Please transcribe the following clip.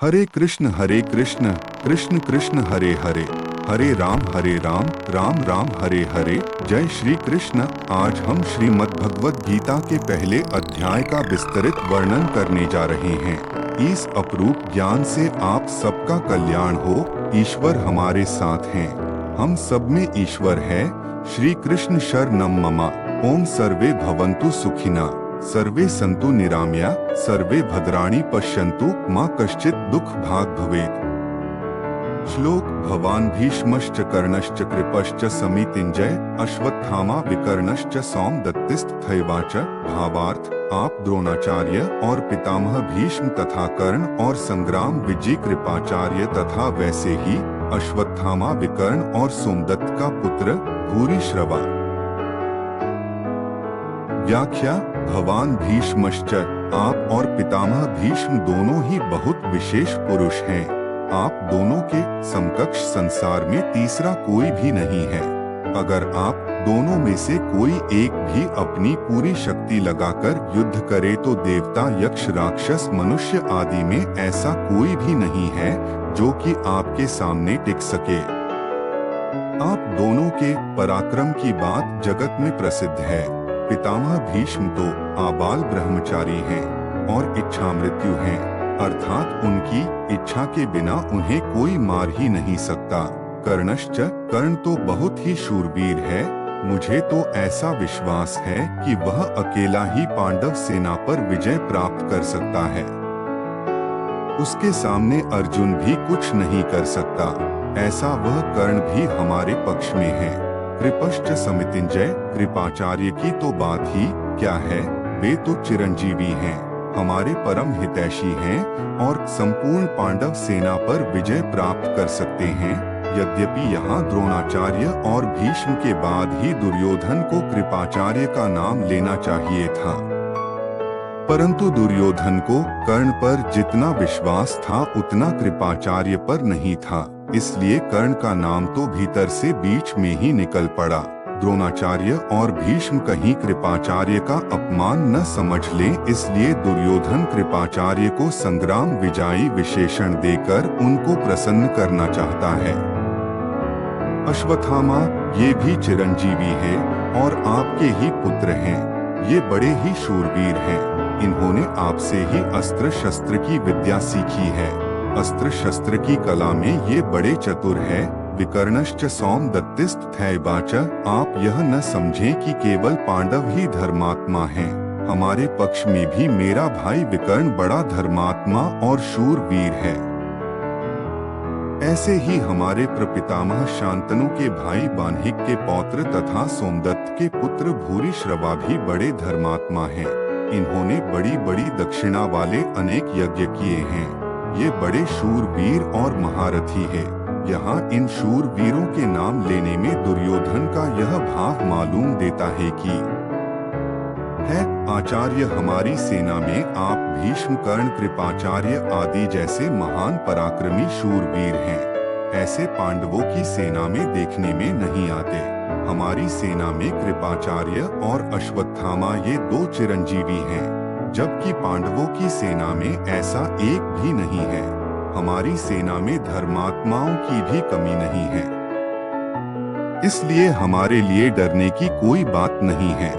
हरे कृष्ण कृष्ण कृष्ण हरे हरे, हरे राम राम राम हरे हरे। जय श्री कृष्ण। आज हम श्रीमद् भगवद गीता के पहले अध्याय का विस्तृत वर्णन करने जा रहे हैं। इस अपरूप ज्ञान से आप सबका कल्याण हो। ईश्वर हमारे साथ हैं, हम सब में ईश्वर है। श्री कृष्ण शरणं मम। ओम सर्वे भवन्तु सुखिनः, सर्वे सन्तु निरामया, सर्वे भद्राणि पश्यन्तु, मा कश्चित् दुःख भाग् भवेत्। श्लोक। भवान् भीष्मश्च कर्णश्च कृपश्च समितिञ्जय अश्वत्थामा विकर्णश्च सौमदत्तिस्तथैवाच। भावार्थ, आप द्रोणाचार्य और पितामह भीष्म तथा कर्ण और संग्राम विजय कृपाचार्य तथा वैसे ही अश्वत्थामा विकर्ण और सोमदत्त का पुत्र भूरिश्रवा। व्याख्या। भवान भीष्मश्च, आप और पितामह भीष्म दोनों ही बहुत विशेष पुरुष हैं। आप दोनों के समकक्ष संसार में तीसरा कोई भी नहीं है। अगर आप दोनों में से कोई एक भी अपनी पूरी शक्ति लगाकर युद्ध करे तो देवता यक्ष राक्षस मनुष्य आदि में ऐसा कोई भी नहीं है जो कि आपके सामने टिक सके। आप दोनों के पराक्रम की बात जगत में प्रसिद्ध है। पितामह भीष्म तो आबाल ब्रह्मचारी हैं और इच्छा मृत्यु हैं, अर्थात उनकी इच्छा के बिना उन्हें कोई मार ही नहीं सकता। कर्णश्च, कर्ण तो बहुत ही शूरवीर है। मुझे तो ऐसा विश्वास है कि वह अकेला ही पांडव सेना पर विजय प्राप्त कर सकता है। उसके सामने अर्जुन भी कुछ नहीं कर सकता। ऐसा वह कर्ण भी हमारे पक्ष में है। कृपश्च समितिञ्जय, कृपाचार्य की तो बात ही क्या है, वे तो चिरंजीवी हैं, हमारे परम हितैषी हैं और संपूर्ण पांडव सेना पर विजय प्राप्त कर सकते हैं। यद्यपि यहाँ द्रोणाचार्य और भीष्म के बाद ही दुर्योधन को कृपाचार्य का नाम लेना चाहिए था, परंतु दुर्योधन को कर्ण पर जितना विश्वास था उतना कृपाचार्य पर नहीं था, इसलिए कर्ण का नाम तो भीतर से बीच में ही निकल पड़ा। द्रोणाचार्य और भीष्म कहीं कृपाचार्य का अपमान न समझ लें, इसलिए दुर्योधन कृपाचार्य को संग्राम विजयी विशेषण देकर उनको प्रसन्न करना चाहता है। अश्वत्थामा, ये भी चिरंजीवी है और आपके ही पुत्र हैं। ये बड़े ही शूरवीर हैं। इन्होंने आपसे ही अस्त्र शस्त्र की विद्या सीखी है। अस्त्र शस्त्र की कला में ये बड़े चतुर है। विकर्णश्च सौमदत्तिस्तथैवाच, आप यह न समझें कि केवल पांडव ही धर्मात्मा हैं। हमारे पक्ष में भी मेरा भाई विकर्ण बड़ा धर्मात्मा और शूरवीर है। ऐसे ही हमारे प्रपितामह शांतनु के भाई बान्हिक के पौत्र तथा सोमदत्त के पुत्र भूरिश्रवा भी बड़े धर्मात्मा हैं। इन्होंने बड़ी बड़ी दक्षिणा वाले अनेक यज्ञ किए हैं। ये बड़े शूरवीर और महारथी है। यहाँ इन शूरवीरों के नाम लेने में दुर्योधन का यह भाव मालूम देता है कि है आचार्य हमारी सेना में आप भीष्म कर्ण कृपाचार्य आदि जैसे महान पराक्रमी शूरवीर हैं। ऐसे पांडवों की सेना में देखने में नहीं आते। हमारी सेना में कृपाचार्य और अश्वत्थामा ये दो चिरंजीवी हैं, जबकि पांडवों की सेना में ऐसा एक भी नहीं है। हमारी सेना में धर्मात्माओं की भी कमी नहीं है, इसलिए हमारे लिए डरने की कोई बात नहीं है।